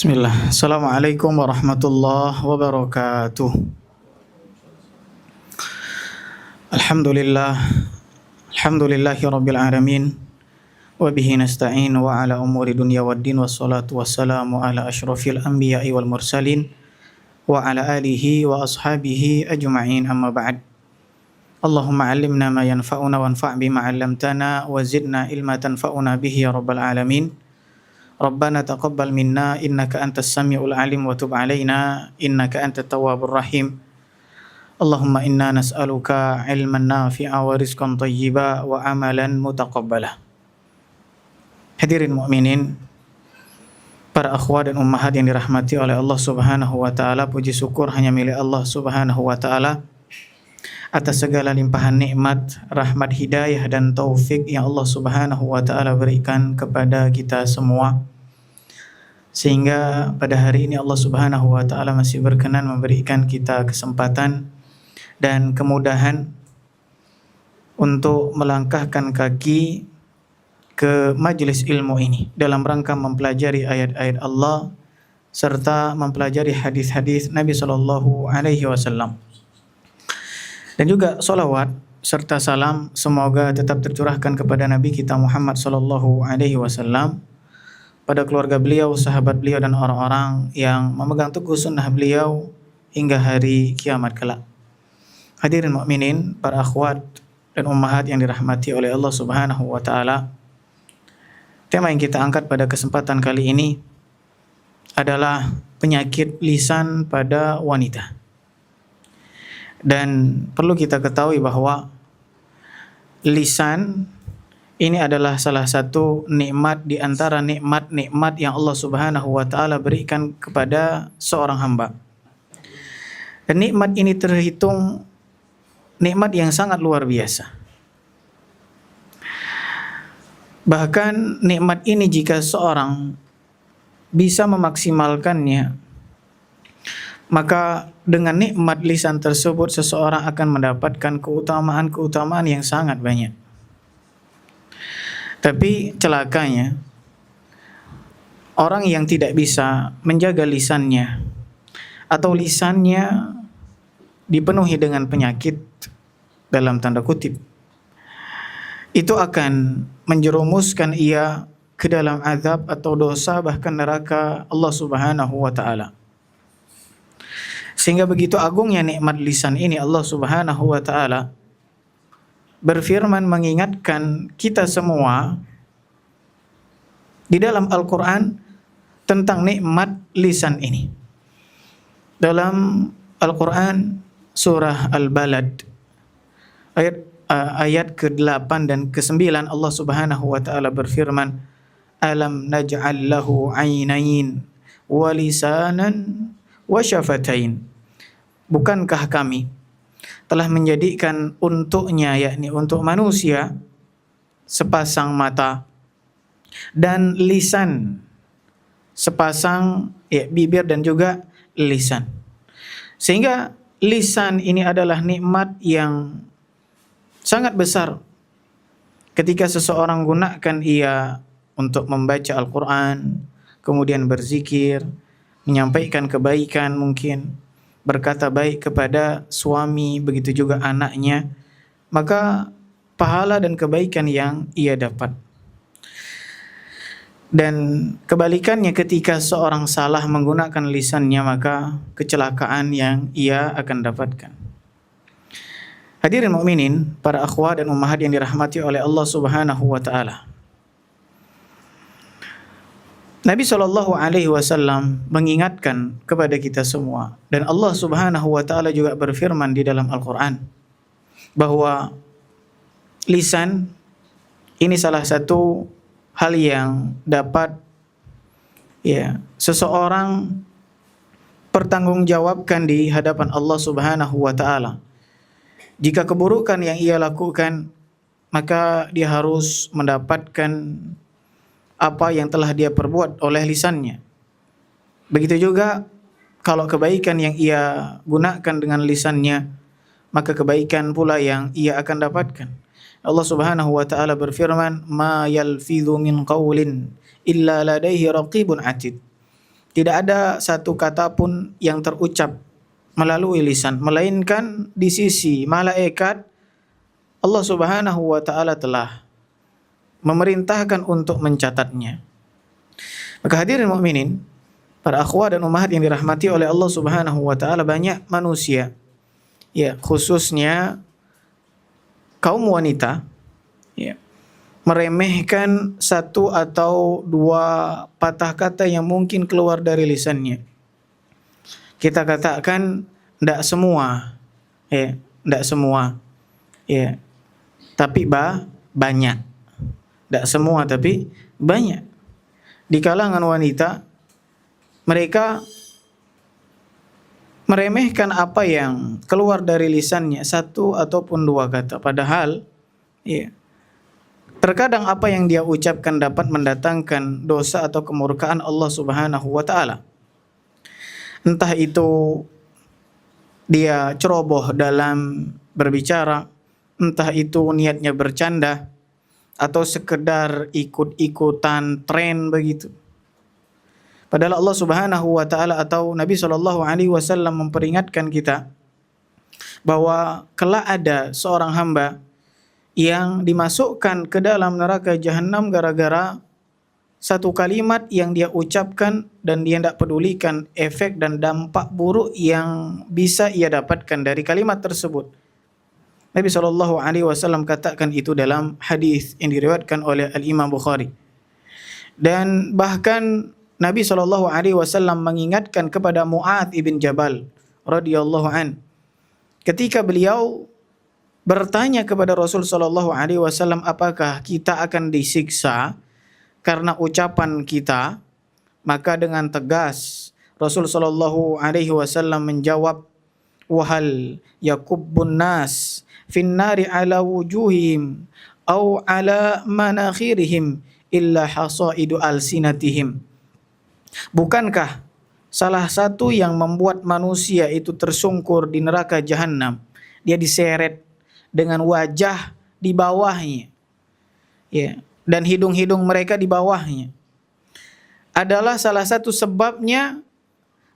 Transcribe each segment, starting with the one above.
Bismillah. Assalamualaikum warahmatullahi wabarakatuh. Alhamdulillah. Alhamdulillahi rabbil alamin. Wa bihi nasta'in wa ala umuri dunya waddin wassalatu wassalamu ala asyrafil anbiya'i wal mursalin wa ala alihi wa ashabihi ajma'in, amma ba'd. Allahumma 'allimna ma yanfa'una wanfa' bima 'allamtana wa zidna ilma tanfa'una bihi ya rabbal alamin. Rabbana taqabbal minna innaka antas samiul alim wa tub alaina innaka antat tawwabur rahim. Allahumma inna nas'aluka ilman nafi'a wa rizqan thayyiba wa amalan mutaqabbala. Hadirin mukminin, para akhwat dan ummahat yang dirahmati oleh Allah Subhanahu wa taala, puji syukur hanya milik Allah Subhanahu wa taala atas segala limpahan nikmat, rahmat, hidayah dan taufik yang Allah Subhanahu wa taala berikan kepada kita semua. Sehingga pada hari ini Allah Subhanahu wa taala masih berkenan memberikan kita kesempatan dan kemudahan untuk melangkahkan kaki ke majelis ilmu ini dalam rangka mempelajari ayat-ayat Allah serta mempelajari hadis-hadis Nabi sallallahu alaihi wasallam. Dan juga salawat serta salam semoga tetap tercurahkan kepada Nabi kita Muhammad sallallahu alaihi wasallam, pada keluarga beliau, sahabat beliau dan orang-orang yang memegang teguh sunnah beliau hingga hari kiamat kelak. Hadirin mukminin, para akhwat dan ummahat yang dirahmati oleh Allah Subhanahu wa taala. Tema yang kita angkat pada kesempatan kali ini adalah penyakit lisan pada wanita. Dan perlu kita ketahui bahwa lisan ini adalah salah satu nikmat di antara nikmat-nikmat yang Allah Subhanahu wa taala berikan kepada seorang hamba. Dan nikmat ini terhitung nikmat yang sangat luar biasa. Bahkan nikmat ini jika seorang bisa memaksimalkannya, maka dengan nikmat lisan tersebut seseorang akan mendapatkan keutamaan-keutamaan yang sangat banyak. Tapi celakanya, orang yang tidak bisa menjaga lisannya atau lisannya dipenuhi dengan penyakit dalam tanda kutip, itu akan menjerumuskan ia ke dalam azab atau dosa bahkan neraka Allah Subhanahu wa taala. Sehingga begitu agungnya nikmat lisan ini, Allah Subhanahu wa taala berfirman mengingatkan kita semua di dalam Al-Quran tentang nikmat lisan ini. Dalam Al-Quran surah Al-Balad ayat ke-8 dan ke-9, Allah Subhanahu wa taala berfirman, alam naj'al lahu 'ainain wa lisanan wa syafatain. Bukankah kami telah menjadikan untuknya, yakni untuk manusia, sepasang mata dan lisan, sepasang bibir dan juga lisan. Sehingga lisan ini adalah nikmat yang sangat besar ketika seseorang gunakan ia untuk membaca Al-Quran, kemudian berzikir, menyampaikan kebaikan, mungkin berkata baik kepada suami, begitu juga anaknya, maka pahala dan kebaikan yang ia dapat. Dan kebalikannya, ketika seorang salah menggunakan lisannya, maka kecelakaan yang ia akan dapatkan. Hadirin mukminin, para akhwat dan ummahat yang dirahmati oleh Allah Subhanahu wa taala. Nabi sallallahu alaihi wasallam mengingatkan kepada kita semua, dan Allah Subhanahu wa taala juga berfirman di dalam Al-Qur'an bahwa lisan ini salah satu hal yang dapat seseorang pertanggungjawabkan di hadapan Allah Subhanahu wa taala. Jika keburukan yang ia lakukan, maka dia harus mendapatkan apa yang telah dia perbuat oleh lisannya. Begitu juga kalau kebaikan yang ia gunakan dengan lisannya, maka kebaikan pula yang ia akan dapatkan. Allah Subhanahu wa taala berfirman, "Ma yalfidhu min qaulin illa ladaihi raqibun atid." Tidak ada satu kata pun yang terucap melalui lisan, melainkan di sisi malaikat Allah Subhanahu wa taala telah memerintahkan untuk mencatatnya. Maka hadirin mukminin, para akhwat dan ummahat yang dirahmati oleh Allah Subhanahu wa taala, banyak manusia, ya, khususnya kaum wanita, ya, meremehkan satu atau dua patah kata yang mungkin keluar dari lisannya. Kita katakan tidak semua, ya, tidak semua, ya, tapi banyak. Tidak semua tapi banyak. Di kalangan wanita, mereka meremehkan apa yang keluar dari lisannya, satu ataupun dua kata. Padahal, ya, terkadang apa yang dia ucapkan dapat mendatangkan dosa atau kemurkaan Allah Subhanahu wa taala. Entah itu dia ceroboh dalam berbicara, entah itu niatnya bercanda, atau sekedar ikut-ikutan tren begitu. Padahal Allah Subhanahu wa taala atau Nabi sallallahu alaihi wasallam memperingatkan kita bahwa kelak ada seorang hamba yang dimasukkan ke dalam neraka jahanam gara-gara satu kalimat yang dia ucapkan dan dia tidak pedulikan efek dan dampak buruk yang bisa ia dapatkan dari kalimat tersebut. Nabi sallallahu alaihi wasallam katakan itu dalam hadis yang diriwayatkan oleh Al-Imam Bukhari. Dan bahkan Nabi sallallahu alaihi wasallam mengingatkan kepada Mu'adz ibn Jabal radhiyallahu an, ketika beliau bertanya kepada Rasul sallallahu alaihi wasallam, apakah kita akan disiksa karena ucapan kita? Maka dengan tegas Rasul sallallahu alaihi wasallam menjawab, wahal yakubbun nas finnari ala wujuhim au ala manakhirihim illa hasaidu alsinatihim. Bukankah salah satu yang membuat manusia itu tersungkur di neraka jahanam, dia diseret dengan wajah di bawahnya, ya, dan hidung-hidung mereka di bawahnya, adalah salah satu sebabnya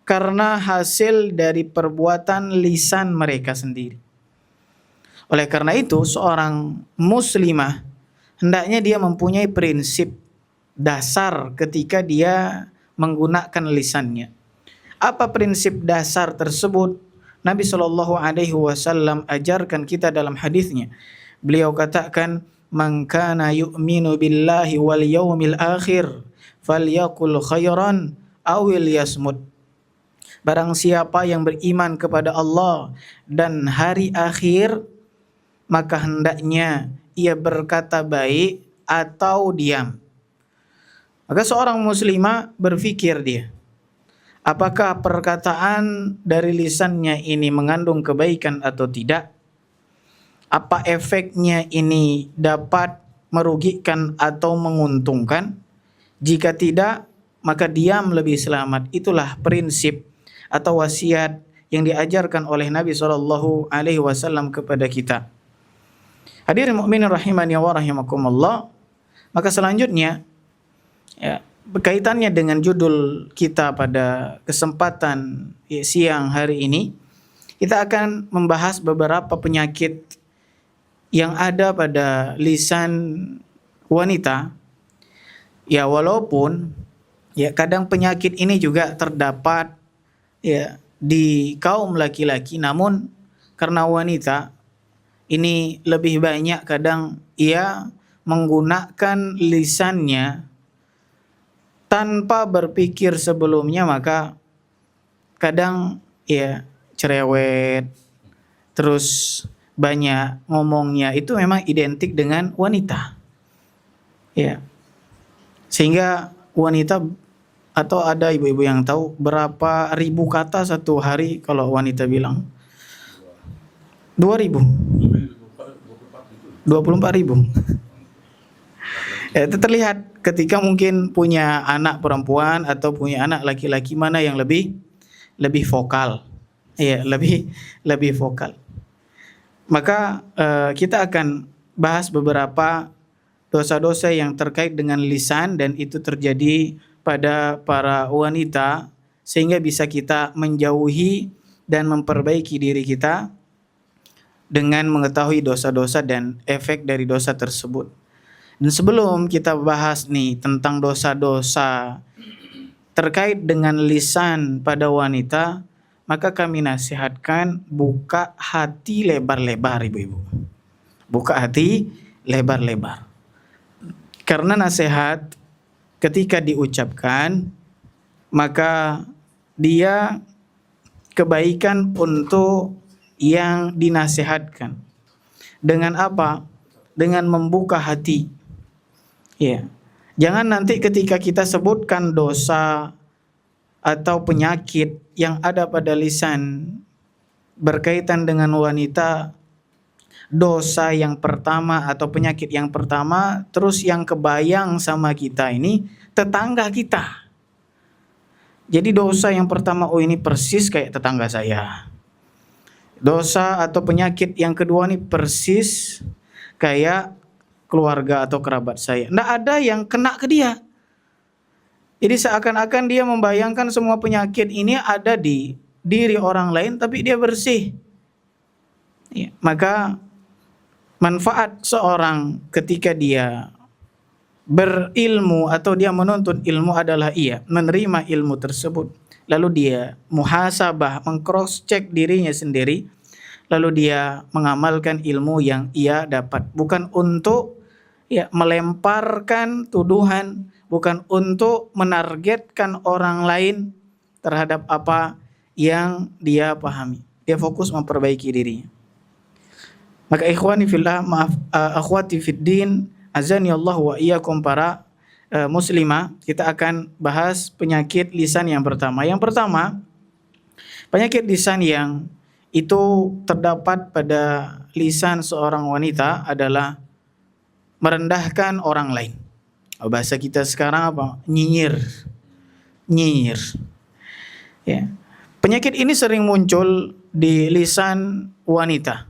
karena hasil dari perbuatan lisan mereka sendiri. Oleh karena itu, seorang muslimah hendaknya dia mempunyai prinsip dasar ketika dia menggunakan lisannya. Apa prinsip dasar tersebut? Nabi Shallallahu alaihi wasallam ajarkan kita dalam hadisnya. Beliau katakan, "Man kana yu'minu billahi wal yaumil akhir falyaqul khairan aw liyasmut." Barang siapa yang beriman kepada Allah dan hari akhir, maka hendaknya ia berkata baik atau diam. Maka seorang muslimah berfikir dia, apakah perkataan dari lisannya ini mengandung kebaikan atau tidak? Apa efeknya ini dapat merugikan atau menguntungkan? Jika tidak, maka diam lebih selamat. Itulah prinsip atau wasiat yang diajarkan oleh Nabi Shallallahu alaihi wasallam kepada kita. Hadirin mukminin rahimani wa rahimakumullah. Maka selanjutnya, ya, berkaitannya dengan judul kita pada kesempatan siang hari ini, kita akan membahas beberapa penyakit yang ada pada lisan wanita. Ya, walaupun ya kadang penyakit ini juga terdapat ya di kaum laki-laki, namun karena wanita ini lebih banyak kadang ia menggunakan lisannya tanpa berpikir sebelumnya, maka kadang ya cerewet, terus banyak ngomongnya, itu memang identik dengan wanita. Ya. Sehingga wanita, atau ada ibu-ibu yang tahu berapa ribu kata satu hari kalau wanita bilang? 2.000. 24.000. Ya, itu terlihat ketika mungkin punya anak perempuan atau punya anak laki-laki, mana yang lebih vokal. Ya, lebih vokal. Maka kita akan bahas beberapa dosa-dosa yang terkait dengan lisan, dan itu terjadi pada para wanita sehingga bisa kita menjauhi dan memperbaiki diri kita dengan mengetahui dosa-dosa dan efek dari dosa tersebut. Dan sebelum kita bahas nih tentang dosa-dosa terkait dengan lisan pada wanita, maka kami nasihatkan buka hati lebar-lebar, ibu-ibu. Buka hati lebar-lebar. Karena nasihat ketika diucapkan, maka dia kebaikan untuk yang dinasihatkan. Dengan apa? Dengan membuka hati. Ya. Jangan nanti ketika kita sebutkan dosa atau penyakit yang ada pada lisan berkaitan dengan wanita, dosa yang pertama atau penyakit yang pertama, terus yang kebayang sama kita ini tetangga kita. Jadi dosa yang pertama, oh ini persis kayak tetangga saya. Dosa atau penyakit yang kedua ini persis kayak keluarga atau kerabat saya. Nggak ada yang kena ke dia. Jadi seakan-akan dia membayangkan semua penyakit ini ada di diri orang lain, tapi dia bersih. Ya, maka manfaat seorang ketika dia berilmu atau dia menuntut ilmu adalah ia menerima ilmu tersebut, lalu dia muhasabah, meng-cross check dirinya sendiri, lalu dia mengamalkan ilmu yang ia dapat, bukan untuk melemparkan tuduhan, bukan untuk menargetkan orang lain terhadap apa yang dia pahami. Dia fokus memperbaiki dirinya. Maka ikhwani fillah, akhwati fiddin, azani Allah wa iyyakum para muslimah, kita akan bahas penyakit lisan yang pertama. Yang pertama, penyakit lisan yang itu terdapat pada lisan seorang wanita adalah merendahkan orang lain. Bahasa kita sekarang apa? Nyinyir. Nyinyir. Ya. Penyakit ini sering muncul di lisan wanita.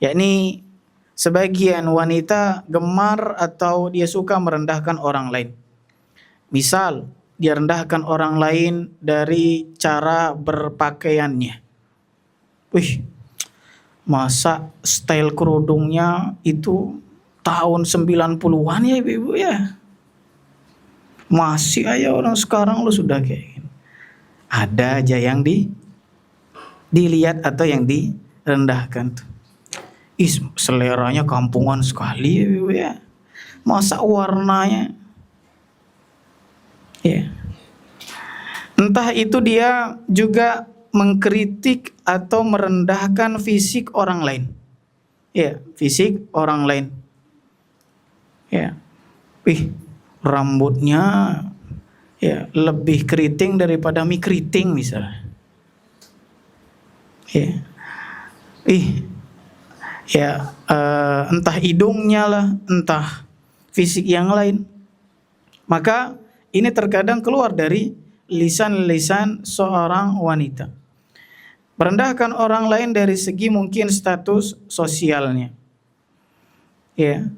Yakni sebagian wanita gemar atau dia suka merendahkan orang lain. Misal, dia rendahkan orang lain dari cara berpakaiannya. Wih, masa style kerudungnya itu tahun 90-an ya ibu-ibu ya? Masih aja orang sekarang lu sudah kayak gini. Ada aja yang dilihat atau yang direndahkan tuh. Seleranya kampungan sekali ya ibu ya. Masa warnanya ya. Entah itu dia juga mengkritik atau merendahkan fisik orang lain. Ya, fisik orang lain. Ya. Rambutnya ya lebih keriting daripada mie keriting misalnya. Ya. Entah hidungnya lah, entah fisik yang lain. Maka ini terkadang keluar dari lisan-lisan seorang wanita. Merendahkan orang lain dari segi mungkin status sosialnya. Ya.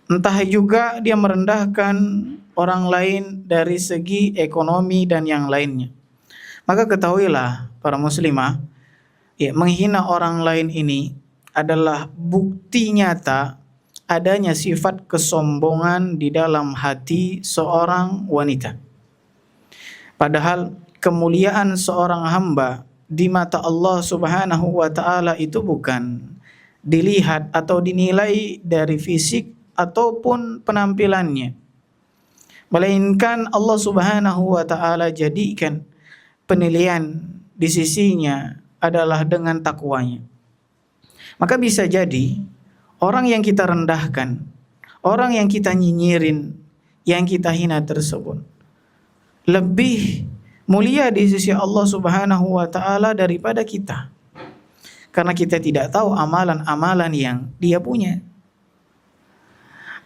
Entah juga dia merendahkan orang lain dari segi ekonomi dan yang lainnya. Maka ketahuilah para muslimah, ya, menghina orang lain ini adalah bukti nyata adanya sifat kesombongan di dalam hati seorang wanita. Padahal kemuliaan seorang hamba di mata Allah Subhanahu wa taala itu bukan dilihat atau dinilai dari fisik ataupun penampilannya, melainkan Allah Subhanahu wa taala jadikan penilaian di sisinya adalah dengan takwanya. Maka bisa jadi orang yang kita rendahkan, orang yang kita nyinyirin, yang kita hina tersebut lebih mulia di sisi Allah Subhanahu wa taala daripada kita. Karena kita tidak tahu amalan-amalan yang dia punya.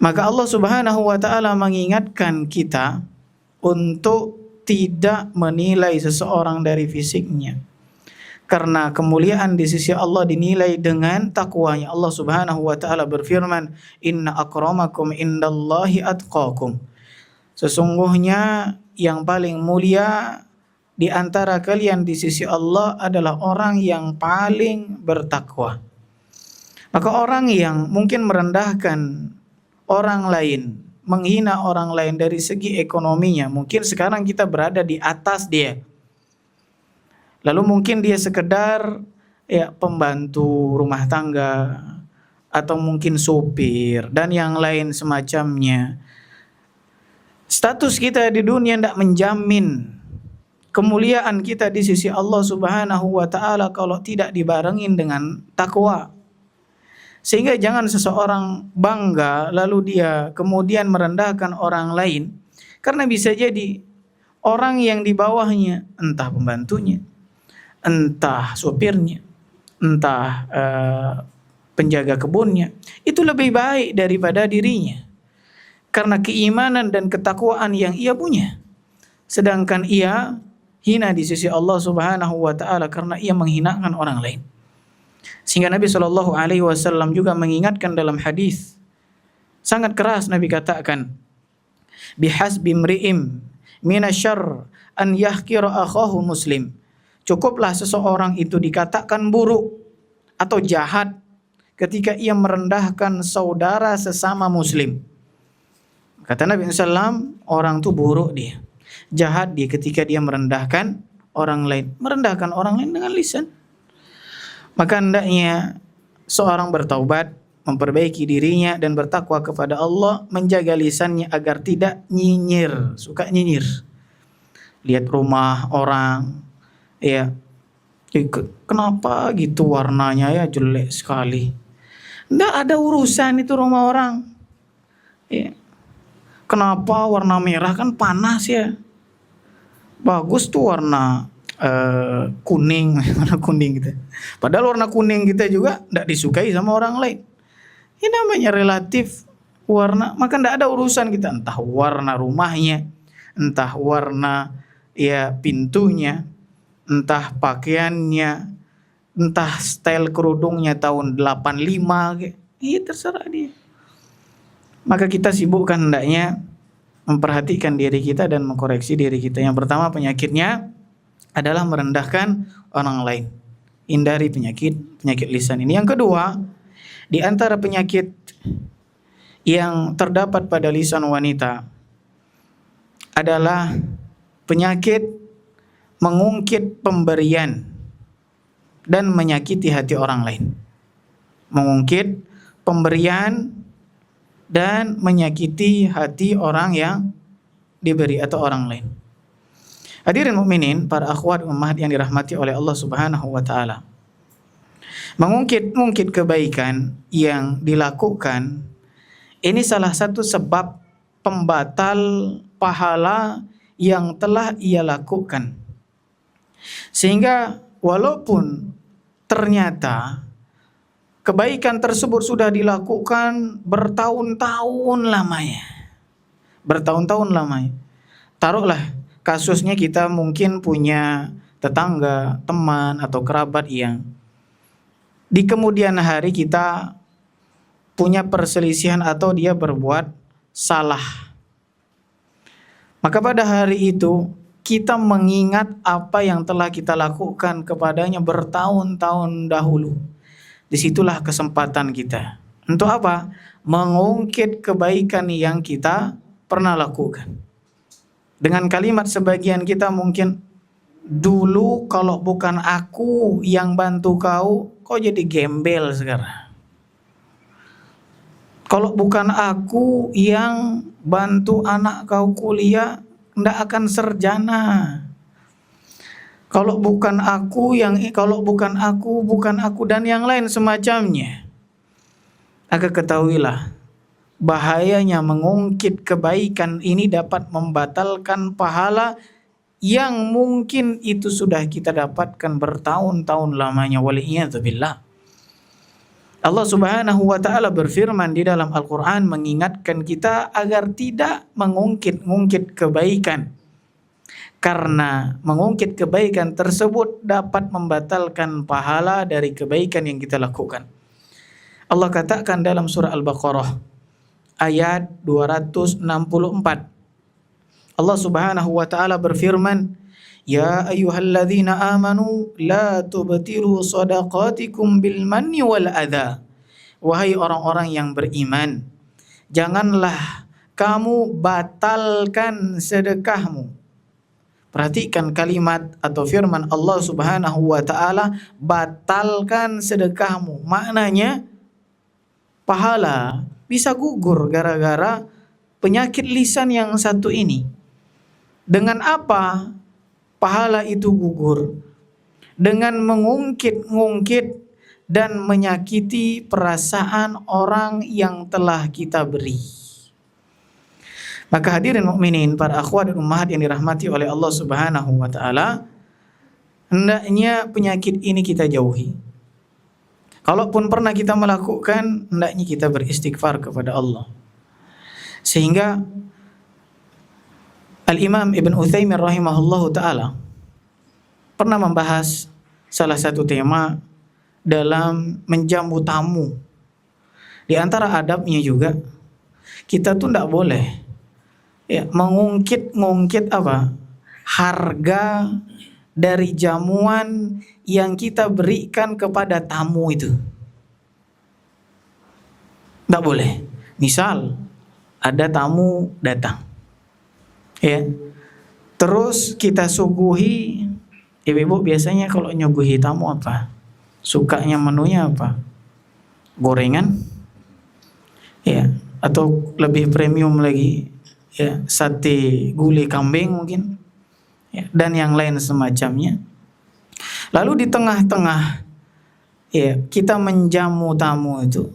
Maka Allah Subhanahu wa taala mengingatkan kita untuk tidak menilai seseorang dari fisiknya. Karena kemuliaan di sisi Allah dinilai dengan takwanya. Allah Subhanahu wa taala berfirman, "Inna akramakum indallahi atqakum." Sesungguhnya yang paling mulia di antara kalian di sisi Allah adalah orang yang paling bertakwa. Maka orang yang mungkin merendahkan orang lain, menghina orang lain dari segi ekonominya, mungkin sekarang kita berada di atas dia. Lalu mungkin dia sekedar pembantu rumah tangga atau mungkin sopir dan yang lain semacamnya. Status kita di dunia tidak menjamin kemuliaan kita di sisi Allah Subhanahu wa taala kalau tidak dibarengin dengan takwa. Sehingga jangan seseorang bangga lalu dia kemudian merendahkan orang lain, karena bisa jadi orang yang di bawahnya, entah pembantunya, entah sopirnya, entah penjaga kebunnya, itu lebih baik daripada dirinya karena keimanan dan ketakwaan yang ia punya. Sedangkan ia hina di sisi Allah Subhanahu wa taala karena ia menghinakan orang lain. Sehingga Nabi Shallallahu alaihi wasallam juga mengingatkan dalam hadis sangat keras. Nabi katakan, bihasbi mri'im minasyarr an yahqira akhahu muslim. Cukuplah seseorang itu dikatakan buruk atau jahat ketika ia merendahkan saudara sesama muslim. Kata Nabi SAW, orang itu buruk dia, jahat dia ketika dia merendahkan orang lain. Merendahkan orang lain dengan lisan. Maka hendaknya seorang bertaubat, memperbaiki dirinya dan bertakwa kepada Allah, menjaga lisannya agar tidak nyinyir, suka nyinyir. Lihat rumah orang, kenapa gitu warnanya ya jelek sekali. Nggak ada urusan itu rumah orang. Kenapa warna merah kan panas ya. Bagus tuh warna kuning, warna kuning gitu. Padahal warna kuning kita juga tidak disukai sama orang lain. Ini namanya relatif warna, maka tidak ada urusan kita entah warna rumahnya, entah warna pintunya, entah pakaiannya, entah style kerudungnya tahun 85, terserah dia. Maka kita sibukkan hendaknya memperhatikan diri kita dan mengkoreksi diri kita. Yang pertama penyakitnya adalah merendahkan orang lain. Hindari penyakit lisan ini. Yang kedua, di antara penyakit yang terdapat pada lisan wanita adalah penyakit mengungkit pemberian dan menyakiti hati orang lain. Mengungkit pemberian dan menyakiti hati orang yang diberi atau orang lain. Hadirin mukminin, para akhwat ummahat yang dirahmati oleh Allah Subhanahu wa taala. Mengungkit kebaikan yang dilakukan ini salah satu sebab pembatal pahala yang telah ia lakukan. Sehingga walaupun ternyata kebaikan tersebut sudah dilakukan bertahun-tahun lamanya. Taruhlah kasusnya kita mungkin punya tetangga, teman atau kerabat yang di kemudian hari kita punya perselisihan atau dia berbuat salah. Maka pada hari itu kita mengingat apa yang telah kita lakukan kepadanya bertahun-tahun dahulu. Disitulah kesempatan kita. Untuk apa? Mengungkit kebaikan yang kita pernah lakukan. Dengan kalimat sebagian kita mungkin, dulu kalau bukan aku yang bantu kau jadi gembel sekarang. Kalau bukan aku yang bantu anak kau kuliah, ndak akan sarjana. Kalau bukan aku dan yang lain semacamnya. Maka ketahuilah, bahayanya mengungkit kebaikan ini dapat membatalkan pahala yang mungkin itu sudah kita dapatkan bertahun-tahun lamanya. Waliyadzubillah. Allah Subhanahu wa taala berfirman di dalam Al-Qur'an mengingatkan kita agar tidak mengungkit kebaikan. Karena mengungkit kebaikan tersebut dapat membatalkan pahala dari kebaikan yang kita lakukan. Allah katakan dalam surah Al-Baqarah ayat 264. Allah Subhanahu wa taala berfirman, Ya ayyuhalladzina amanu la tubtilu shadaqatikum bil manni wal adha. Wahai orang-orang yang beriman, janganlah kamu batalkan sedekahmu. Perhatikan kalimat atau firman Allah Subhanahu wa taala, batalkan sedekahmu. Maknanya pahala bisa gugur gara-gara penyakit lisan yang satu ini. Dengan apa pahala itu gugur? Dengan mengungkit-ungkit dan menyakiti perasaan orang yang telah kita beri. Maka hadirin mukminin, para akhwat dan ummahat yang dirahmati oleh Allah Subhanahu wa taala, hendaknya penyakit ini kita jauhi. Kalaupun pernah kita melakukan, hendaknya kita beristighfar kepada Allah. Sehingga Al-Imam Ibn Utsaimin rahimahullahu taala pernah membahas salah satu tema dalam menjamu tamu. Di antara adabnya juga, kita tuh tidak boleh mengungkit-ungkit harga dari jamuan yang kita berikan kepada tamu itu. Tidak boleh. Misal ada tamu datang, terus kita suguhi. Ibu-ibu biasanya kalau nyuguhi tamu apa? Sukanya menunya apa? Gorengan, atau lebih premium lagi, sate gulai kambing mungkin, dan yang lain semacamnya. Lalu di tengah-tengah kita menjamu tamu itu,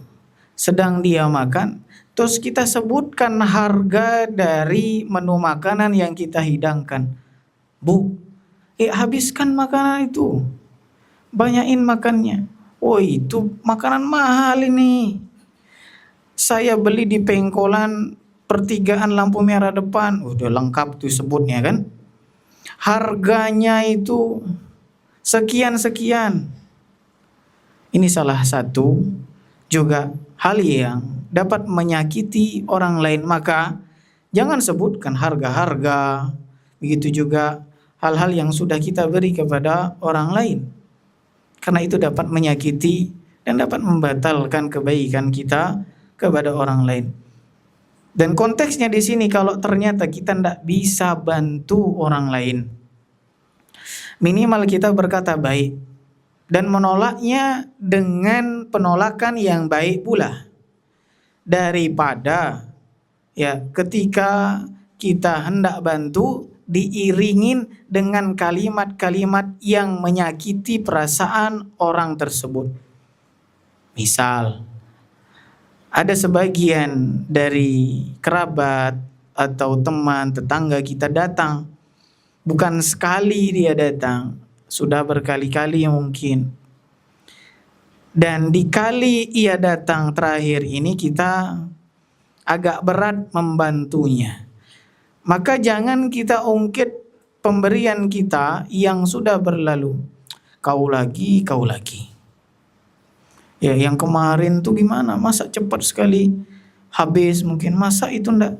sedang dia makan, terus kita sebutkan harga dari menu makanan yang kita hidangkan. Bu, habiskan makanan itu, banyakin makannya. Oh, itu makanan mahal ini, saya beli di pengkolan pertigaan lampu merah depan. Udah lengkap tuh sebutnya kan. Harganya itu sekian-sekian. Ini salah satu juga hal yang dapat menyakiti orang lain. Maka jangan sebutkan harga-harga. Begitu juga hal-hal yang sudah kita beri kepada orang lain. Karena itu dapat menyakiti dan dapat membatalkan kebaikan kita kepada orang lain. Dan konteksnya di sini, kalau ternyata kita tidak bisa bantu orang lain, minimal kita berkata baik dan menolaknya dengan penolakan yang baik pula, daripada ketika kita hendak bantu diiringin dengan kalimat-kalimat yang menyakiti perasaan orang tersebut. Misal ada sebagian dari kerabat atau teman, tetangga kita datang. Bukan sekali dia datang, sudah berkali-kali mungkin. Dan di kali ia datang terakhir ini kita agak berat membantunya. Maka jangan kita ungkit pemberian kita yang sudah berlalu. Kau lagi. Yang kemarin tuh gimana? Masa cepat sekali habis mungkin? Masa itu ndak?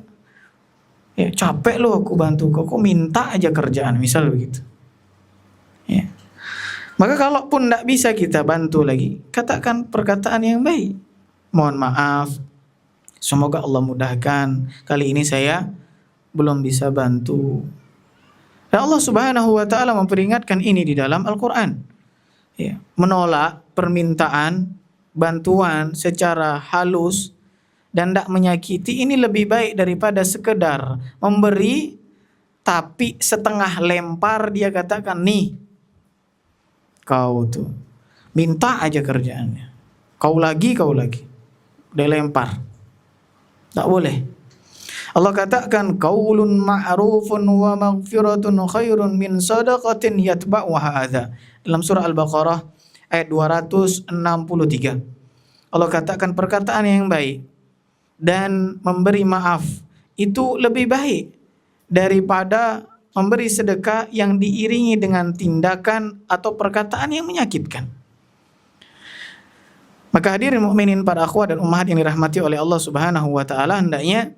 Capek loh aku bantu kau minta aja kerjaan, misal begitu. Maka kalaupun ndak bisa kita bantu lagi, katakan perkataan yang baik. Mohon maaf, semoga Allah mudahkan, kali ini saya belum bisa bantu. Dan Allah Subhanahu wa taala memperingatkan ini di dalam Al-Qur'an. Menolak permintaan bantuan secara halus dan tidak menyakiti ini lebih baik daripada sekedar memberi tapi setengah lempar. Dia katakan, nih kau tuh minta aja kerjaannya, kau lagi udah lempar. Tak boleh. Allah katakan, qaulun ma'rufun wa maghfiratun khairun min shadaqatin yatba'uha adza, dalam surah Al-Baqarah ayat 263. Allah katakan perkataan yang baik dan memberi maaf itu lebih baik daripada memberi sedekah yang diiringi dengan tindakan atau perkataan yang menyakitkan. Maka hadirin mukminin, para akhwat dan ummahat yang dirahmati oleh Allah Subhanahu wa taala, hendaknya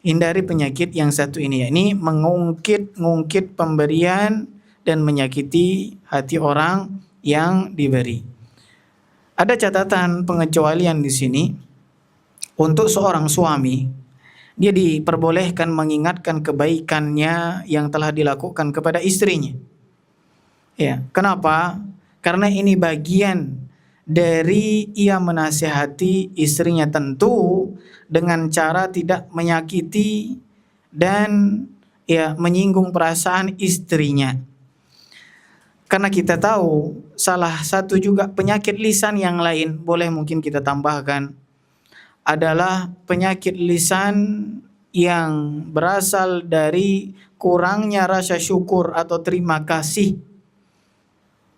hindari penyakit yang satu ini, yakni mengungkit-ungkit pemberian dan menyakiti hati orang yang diberi. Ada catatan pengecualian di sini. Untuk seorang suami, dia diperbolehkan mengingatkan kebaikannya yang telah dilakukan kepada istrinya. Ya, kenapa? Karena ini bagian dari ia menasihati istrinya, tentu dengan cara tidak menyakiti dan ya menyinggung perasaan istrinya. Karena kita tahu salah satu juga penyakit lisan yang lain, boleh mungkin kita tambahkan, adalah penyakit lisan yang berasal dari kurangnya rasa syukur atau terima kasih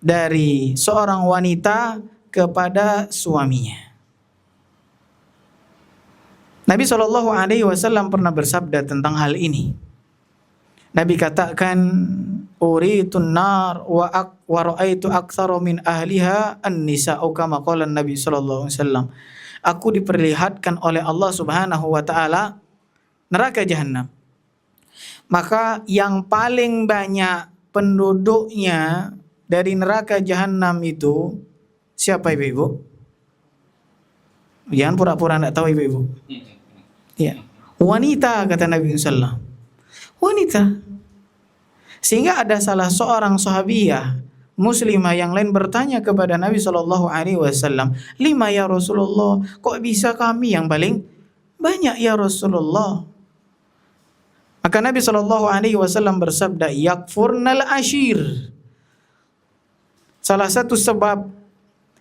dari seorang wanita kepada suaminya. Nabi SAW pernah bersabda tentang hal ini. Nabi katakan, "Uritun nar wa ra'aitu aktsara min ahliha an-nisa'u," kama qala Nabi SAW. Aku diperlihatkan oleh Allah Subhanahu wa taala neraka jahanam. Maka yang paling banyak penduduknya dari neraka jahanam itu siapa, Ibu-ibu? Jangan pura-pura enggak tahu, Ibu-ibu. Ya, wanita, kata Nabi sallallahu. Wanita. Sehingga ada salah seorang sahabiyah muslimah yang lain bertanya kepada Nabi SAW, "Lima ya Rasulullah, kok bisa kami yang paling banyak ya Rasulullah?" Maka Nabi SAW bersabda, "Yakfurnal ashir." Salah satu sebab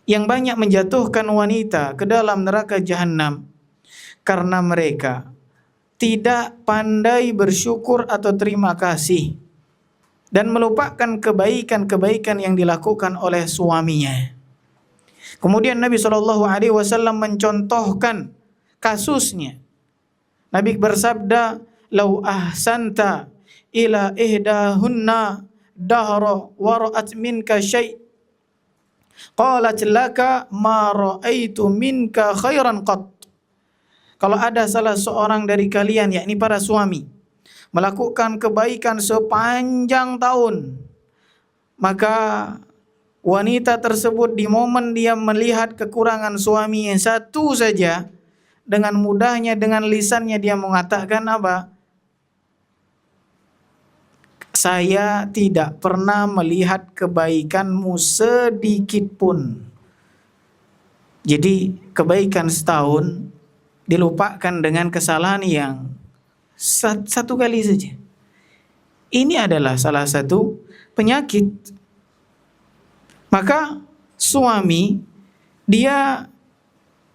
yang banyak menjatuhkan wanita ke dalam neraka jahanam karena mereka tidak pandai bersyukur atau terima kasih dan melupakan kebaikan-kebaikan yang dilakukan oleh suaminya. Kemudian Nabi SAW mencontohkan kasusnya. Nabi bersabda, "Lau ahsanta ila ihdahunna dahra wa ra'at minka syai' qalat laka ma ra'aitu minka khairan qat." Kalau ada salah seorang dari kalian, yakni para suami, melakukan kebaikan sepanjang tahun, maka wanita tersebut di momen dia melihat kekurangan suaminya satu saja, dengan mudahnya dengan lisannya dia mengatakan apa? "Saya tidak pernah melihat kebaikanmu sedikit pun." Jadi kebaikan setahun dilupakan dengan kesalahan yang satu kali saja. Ini adalah salah satu penyakit. Maka suami dia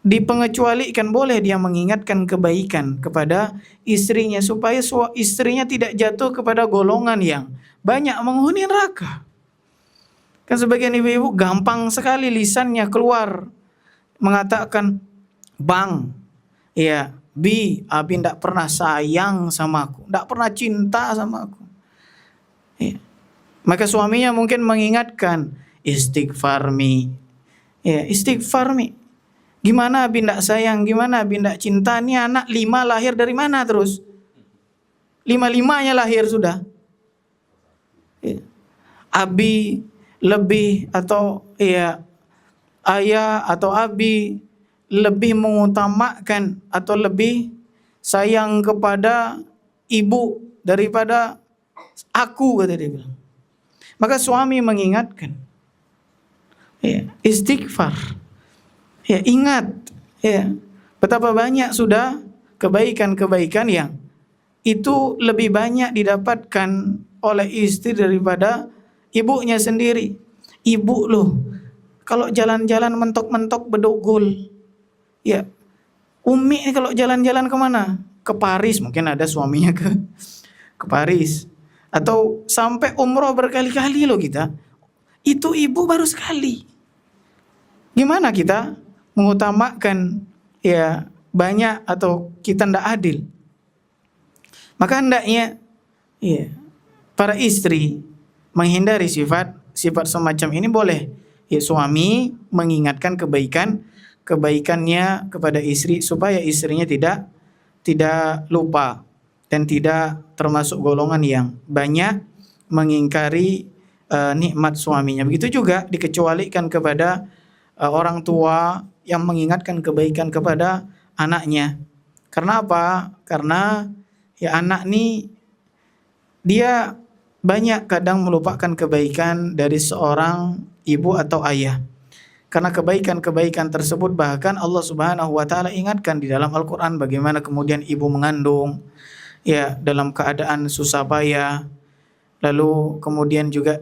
dipengecualikan, boleh dia mengingatkan kebaikan kepada istrinya supaya istrinya tidak jatuh kepada golongan yang banyak menghuni neraka. Kan sebagian ibu-ibu gampang sekali lisannya keluar mengatakan, "Bang, ya, Abi tidak pernah sayang sama aku, tidak pernah cinta sama aku." Ya. Maka suaminya mungkin mengingatkan, "Istighfar mi." Ya, istighfar mi. Gimana Abi tidak sayang, gimana Abi tidak cinta? Ini anak 5 lahir dari mana terus? 5-5-nya lahir sudah. Ya. Abi lebih atau ya ayah atau Abi lebih mengutamakan atau lebih sayang kepada ibu daripada aku, kata dia bilang. Maka suami mengingatkan, ya, istighfar, ya, ingat, ya, betapa banyak sudah kebaikan-kebaikan yang itu lebih banyak didapatkan oleh istri daripada ibunya sendiri. Ibu loh, kalau jalan-jalan mentok-mentok bedogul. Ya, Umi kalau jalan-jalan kemana? Ke Paris, mungkin ada suaminya ke Paris. Atau sampai umroh berkali-kali loh kita. Itu ibu baru sekali. Gimana kita mengutamakan ya banyak atau kita tidak adil? Maka hendaknya ya, para istri menghindari sifat semacam ini. Boleh ya suami mengingatkan kebaikannya kepada istri supaya istrinya tidak lupa dan tidak termasuk golongan yang banyak mengingkari nikmat suaminya. Begitu juga dikecualikan kepada orang tua yang mengingatkan kebaikan kepada anaknya. Karena apa? Karena ya anak nih dia banyak kadang melupakan kebaikan dari seorang ibu atau ayah. Karena kebaikan-kebaikan tersebut bahkan Allah Subhanahu wa taala ingatkan di dalam Al-Qur'an bagaimana kemudian ibu mengandung ya dalam keadaan susah payah, lalu kemudian juga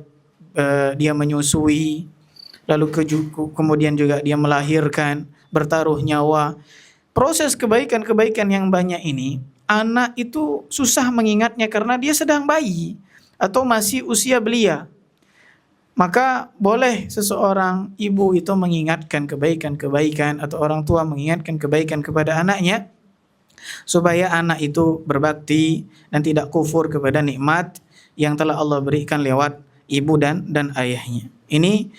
dia menyusui, lalu kemudian juga dia melahirkan, bertaruh nyawa. Proses kebaikan-kebaikan yang banyak ini, anak itu susah mengingatnya karena dia sedang bayi atau masih usia belia. Maka boleh seseorang ibu itu mengingatkan kebaikan-kebaikan atau orang tua mengingatkan kebaikan kepada anaknya supaya anak itu berbakti dan tidak kufur kepada nikmat yang telah Allah berikan lewat ibu dan ayahnya. Ini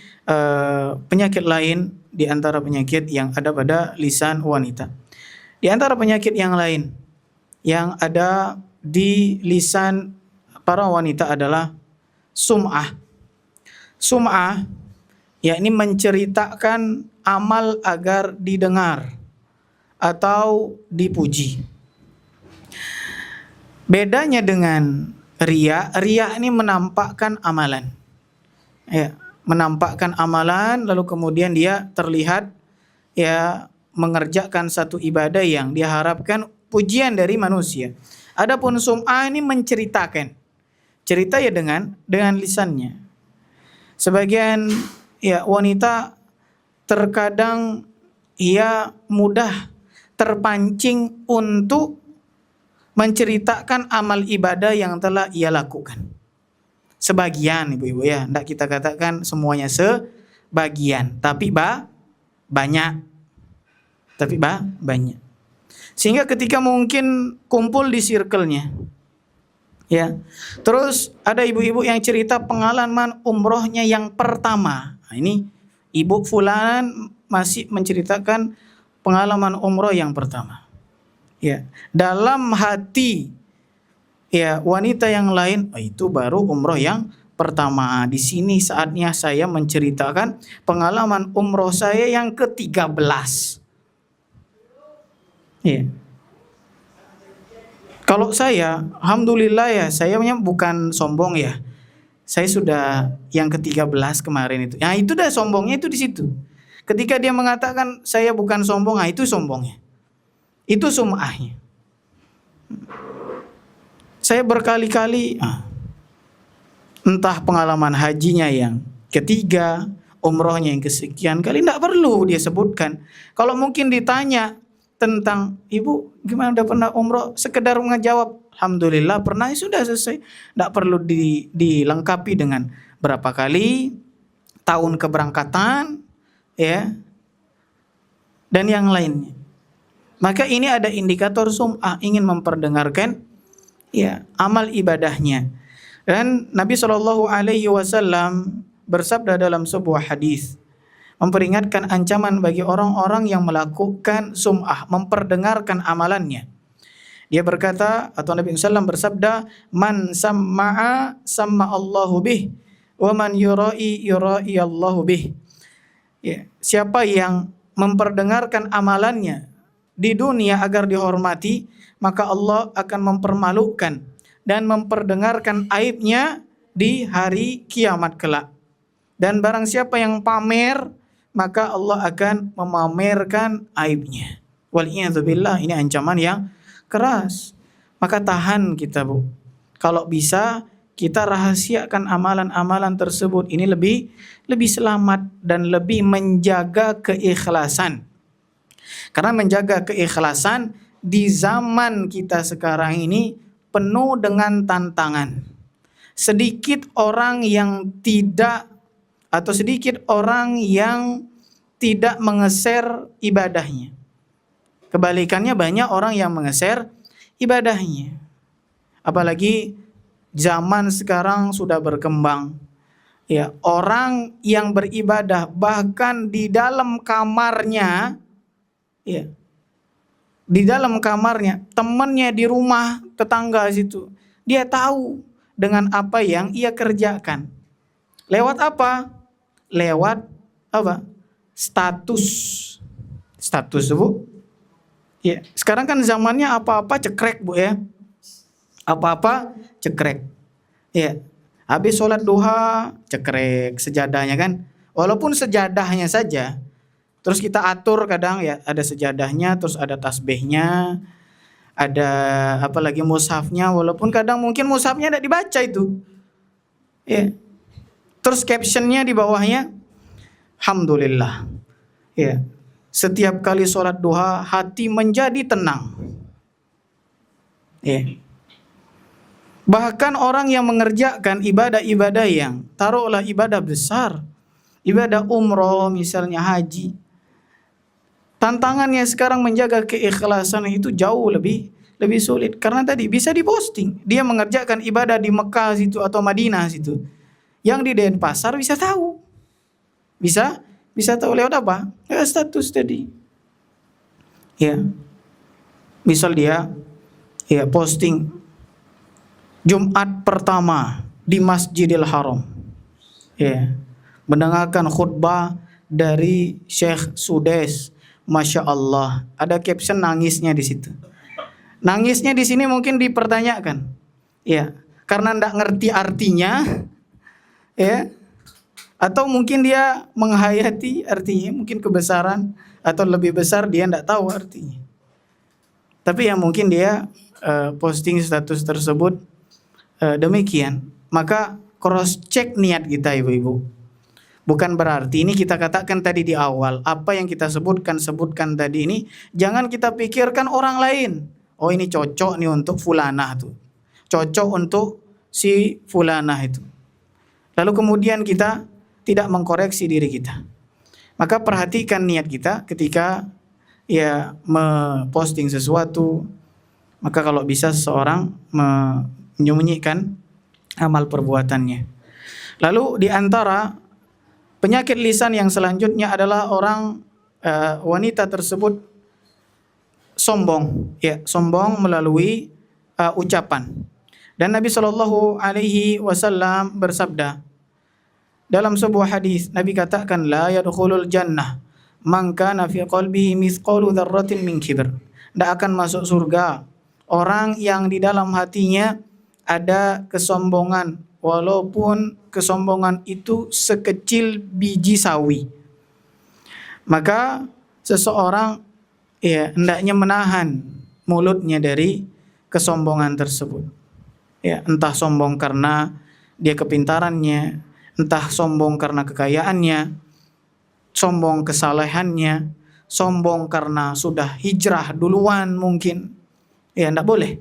penyakit lain di antara penyakit yang ada pada lisan wanita. Di antara penyakit yang lain yang ada di lisan para wanita adalah sum'ah. Sum'ah yakni menceritakan amal agar didengar atau dipuji. Bedanya dengan riya, riya ini menampakkan amalan. Ya, menampakkan amalan lalu kemudian dia terlihat ya mengerjakan satu ibadah yang dia harapkan pujian dari manusia. Adapun sum'ah ini menceritakan. Cerita ya dengan lisannya. Sebagian ya wanita terkadang ia mudah terpancing untuk menceritakan amal ibadah yang telah ia lakukan. Sebagian ibu-ibu ya, tidak kita katakan semuanya sebagian, tapi banyak. Banyak. Sehingga ketika mungkin kumpul di circle-nya, ya. Terus ada ibu-ibu yang cerita pengalaman umrohnya yang pertama. Nah, ini ibu fulan masih menceritakan pengalaman umroh yang pertama. Ya, dalam hati ya wanita yang lain, itu baru umroh yang pertama. Di sini saatnya saya menceritakan pengalaman umroh saya yang ke-13. Ya. Kalau saya, alhamdulillah ya, saya bukan sombong ya. Saya sudah yang ke-13 kemarin itu. Nah, itu dah sombongnya itu di situ. Ketika dia mengatakan saya bukan sombong, nah itu sombongnya. Itu sum'ahnya. Saya berkali-kali entah pengalaman hajinya yang ketiga, umrohnya yang kesekian kali, tidak perlu dia sebutkan. Kalau mungkin ditanya tentang ibu gimana udah pernah umroh, sekedar ngejawab alhamdulillah pernah, sudah selesai. Tidak perlu dilengkapi dengan berapa kali, tahun keberangkatan, ya, dan yang lainnya. Maka ini ada indikator sum'ah, ingin memperdengarkan ya amal ibadahnya. Dan Nabi SAW bersabda dalam sebuah hadis, memperingatkan ancaman bagi orang-orang yang melakukan sum'ah, memperdengarkan amalannya. Dia berkata, atau Nabi SAW bersabda, man samma'a samma'allahu bih, wa man yura'i yura'i Allahu bih. Ya, siapa yang memperdengarkan amalannya di dunia agar dihormati, maka Allah akan mempermalukan dan memperdengarkan aibnya di hari kiamat kelak. Dan barang siapa yang pamer, maka Allah akan memamerkan aibnya. Wal'iyadzubillah, ini ancaman yang keras. Maka tahan kita, Bu. Kalau bisa kita rahasiakan amalan-amalan tersebut. Ini lebih selamat dan lebih menjaga keikhlasan. Karena menjaga keikhlasan di zaman kita sekarang ini penuh dengan tantangan. Sedikit orang yang tidak mengeser ibadahnya. Kebalikannya banyak orang yang mengeser ibadahnya. Apalagi zaman sekarang sudah berkembang. Ya, orang yang beribadah bahkan di dalam kamarnya, ya, di dalam kamarnya, temannya di rumah tetangga situ, dia tahu dengan apa yang ia kerjakan. Lewat apa? Lewat apa? Status. Status, Bu. Ya, sekarang kan zamannya apa-apa cekrek, Bu ya. Apa-apa cekrek. Ya. Habis sholat duha, cekrek sejadahnya kan. Walaupun sejadahnya saja, terus kita atur kadang ya, ada sejadahnya, terus ada tasbihnya, ada apa lagi mushafnya, walaupun kadang mungkin mushafnya tidak dibaca itu. Ya. Terus captionnya di bawahnya, Alhamdulillah. Ya. Setiap kali sholat duha, hati menjadi tenang. Ya. Bahkan orang yang mengerjakan ibadah-ibadah yang taruhlah ibadah besar, ibadah umroh misalnya haji, tantangannya sekarang menjaga keikhlasan itu jauh lebih sulit karena tadi bisa diposting. Dia mengerjakan ibadah di Mekah situ atau Madinah situ, yang di Denpasar bisa tahu, bisa tahu lewat apa? Lewat status tadi. Ya, misal dia ya posting Jumat pertama di Masjidil Haram, ya, mendengarkan khutbah dari Syekh Sudes, Masya Allah, ada caption nangisnya di situ. Nangisnya di sini mungkin dipertanyakan, ya, karena ndak ngerti artinya, ya, atau mungkin dia menghayati artinya, mungkin kebesaran atau lebih besar dia ndak tahu artinya. Tapi ya mungkin dia posting status tersebut demikian. Maka cross check niat kita, ibu-ibu. Bukan berarti ini kita katakan tadi di awal, apa yang kita sebutkan tadi ini jangan kita pikirkan orang lain. Oh ini cocok nih untuk fulanah tuh, cocok untuk si fulanah itu. Lalu kemudian kita tidak mengkoreksi diri kita. Maka perhatikan niat kita ketika ya memposting sesuatu. Maka kalau bisa seseorang menyembunyikan amal perbuatannya. Lalu di antara penyakit lisan yang selanjutnya adalah orang wanita tersebut sombong, ya, sombong melalui ucapan. Dan Nabi Shallallahu Alaihi Wasallam bersabda dalam sebuah hadis, Nabi katakan, la yadkhulul jannah man kana fi qalbihi mithqalu dzarratin min kibr. Tidak akan masuk surga orang yang di dalam hatinya ada kesombongan, walaupun kesombongan itu sekecil biji sawi. Maka seseorang ya hendaknya menahan mulutnya dari kesombongan tersebut. Ya, entah sombong karena dia kepintarannya, entah sombong karena kekayaannya, sombong kesalehannya, sombong karena sudah hijrah duluan mungkin. Ya, tidak boleh.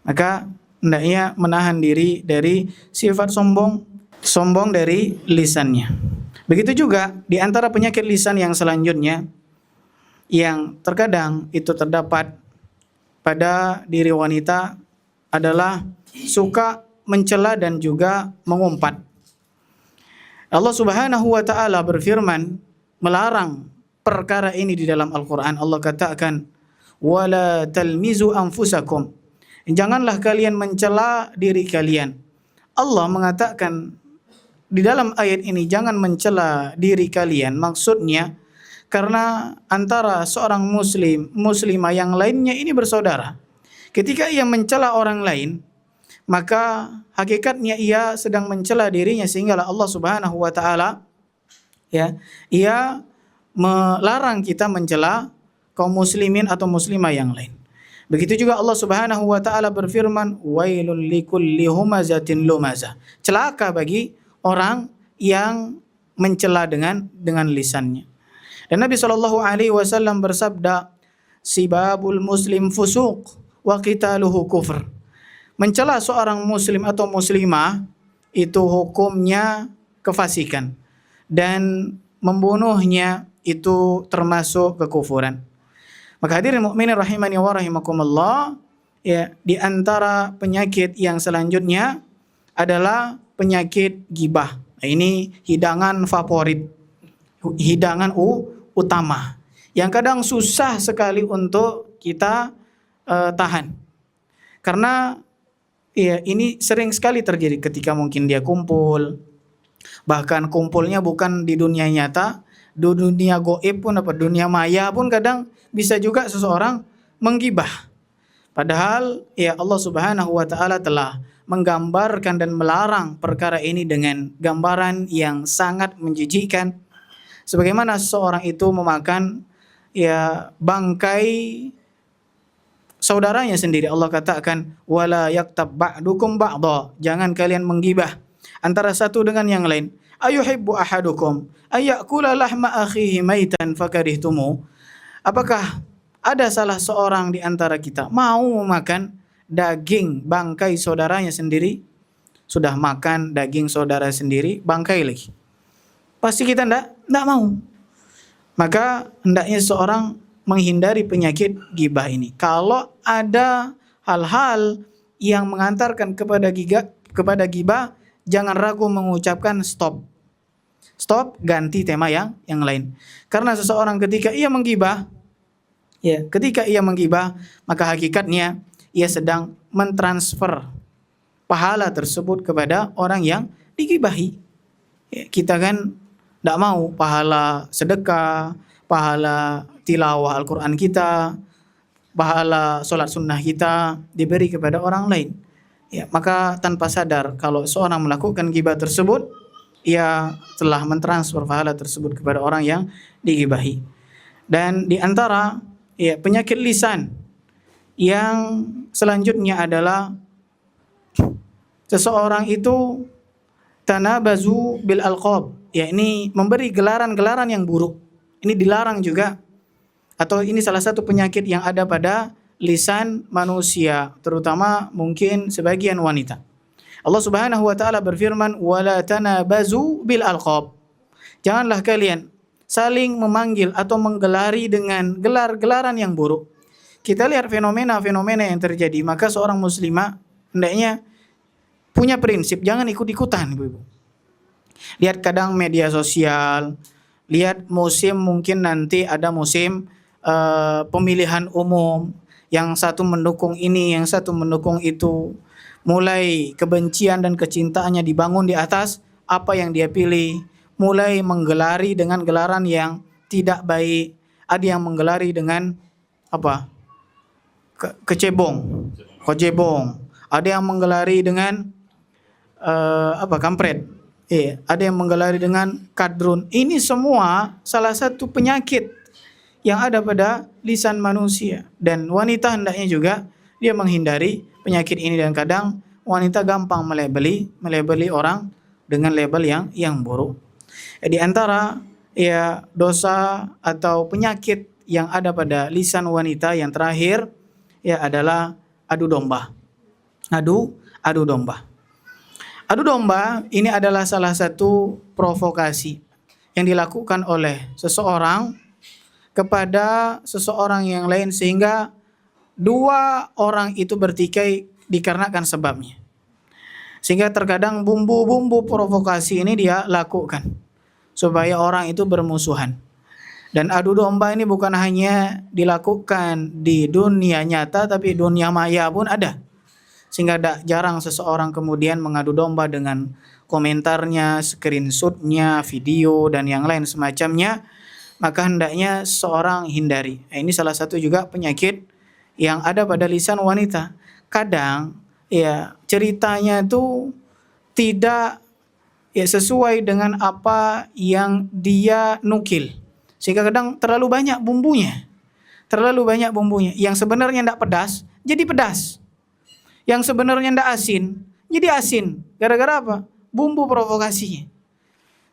Maka hendaknya menahan diri dari sifat sombong dari lisannya. Begitu juga di antara penyakit lisan yang selanjutnya yang terkadang itu terdapat pada diri wanita adalah suka mencela dan juga mengumpat. Allah Subhanahu wa taala berfirman melarang perkara ini di dalam Al-Qur'an. Allah katakan, "Wala talmizu anfusakum." Janganlah kalian mencela diri kalian. Allah mengatakan di dalam ayat ini jangan mencela diri kalian. Maksudnya karena antara seorang muslimah yang lainnya ini bersaudara. Ketika ia mencela orang lain, maka hakikatnya ia sedang mencela dirinya, sehingga Allah Subhanahu wa taala ya, ia melarang kita mencela kaum muslimin atau muslimah yang lain. Begitu juga Allah Subhanahu wa taala berfirman, wailul likulli humazatin lumazah. Celaka bagi orang yang mencela dengan lisannya. Dan Nabi Shallallahu alaihi wasallam bersabda, sibabul muslim fusuq wa qitaluhu kufr. Mencela seorang muslim atau muslimah itu hukumnya kefasikan dan membunuhnya itu termasuk kekufuran. Maka hadirin mukminin rahimani wa rahimakumullah, ya, di antara penyakit yang selanjutnya adalah penyakit ghibah. Nah, ini hidangan favorit, hidangan utama yang kadang susah sekali untuk kita tahan. Karena ya ini sering sekali terjadi ketika mungkin dia kumpul Bahkan kumpulnya bukan di dunia nyata, di dunia goib pun dunia maya pun kadang bisa juga seseorang menggibah. Padahal ya Allah Subhanahu wa taala telah menggambarkan dan melarang perkara ini dengan gambaran yang sangat menjijikkan. Sebagaimana seseorang itu memakan ya bangkai saudaranya sendiri. Allah katakan wala yaktab ba'dukum ba'dha. Jangan kalian menggibah antara satu dengan yang lain. Ayuhibbu ahadukum ayyakula lahma akhihi maitan fakarihtumu. Apakah ada salah seorang di antara kita mau memakan daging bangkai saudaranya sendiri? Sudah makan daging saudara sendiri, bangkai lagi. Pasti kita enggak mau. Maka hendaknya seorang menghindari penyakit gibah ini. Kalau ada hal-hal yang mengantarkan kepada gibah, jangan ragu mengucapkan stop. Stop, ganti tema yang lain. Karena seseorang ketika ia menggibah, maka hakikatnya ia sedang mentransfer pahala tersebut kepada orang yang digibahi. Ya, kita kan tidak mau pahala sedekah, pahala tilawah Al-Quran kita, pahala sholat sunnah kita diberi kepada orang lain. Ya, maka tanpa sadar kalau seorang melakukan gibah tersebut, ia telah mentransfer pahala tersebut kepada orang yang digibahi. Dan di antara penyakit lisan yang selanjutnya adalah seseorang itu tanabazu bil alqab, yakni memberi gelaran-gelaran yang buruk. Ini dilarang juga, atau ini salah satu penyakit yang ada pada lisan manusia, terutama mungkin sebagian wanita. Allah Subhanahu wa taala berfirman, "Wala tanabazu bil alqab." Janganlah kalian saling memanggil atau menggelari dengan gelar-gelaran yang buruk. Kita lihat fenomena-fenomena yang terjadi, maka seorang muslimah hendaknya punya prinsip, jangan ikut-ikutan, Ibu-ibu. Lihat kadang media sosial, lihat musim, mungkin nanti ada musim pemilihan umum, yang satu mendukung ini, yang satu mendukung itu. Mulai kebencian dan kecintaannya dibangun di atas apa yang dia pilih. Mulai menggelari dengan gelaran yang tidak baik. Ada yang menggelari dengan kecebong. Ada yang menggelari dengan kampret. Ada yang menggelari dengan kadrun. Ini semua salah satu penyakit yang ada pada lisan manusia. Dan wanita hendaknya juga dia menghindari penyakit ini, dan kadang wanita gampang melebeli orang dengan label yang buruk. Di antara dosa atau penyakit yang ada pada lisan wanita yang terakhir adalah adu domba. Adu domba. Adu domba ini adalah salah satu provokasi yang dilakukan oleh seseorang kepada seseorang yang lain, sehingga dua orang itu bertikai dikarenakan sebabnya. Sehingga terkadang bumbu-bumbu provokasi ini dia lakukan supaya orang itu bermusuhan. Dan adu domba ini bukan hanya dilakukan di dunia nyata, tapi dunia maya pun ada. Sehingga jarang seseorang kemudian mengadu domba dengan komentarnya, screenshotnya, video, dan yang lain semacamnya. Maka hendaknya seorang hindari. Ini salah satu juga penyakit yang ada pada lisan wanita. Kadang ceritanya itu tidak sesuai dengan apa yang dia nukil. Sehingga kadang terlalu banyak bumbunya. Yang sebenarnya tidak pedas, jadi pedas. Yang sebenarnya tidak asin, jadi asin. Gara-gara apa? Bumbu provokasinya.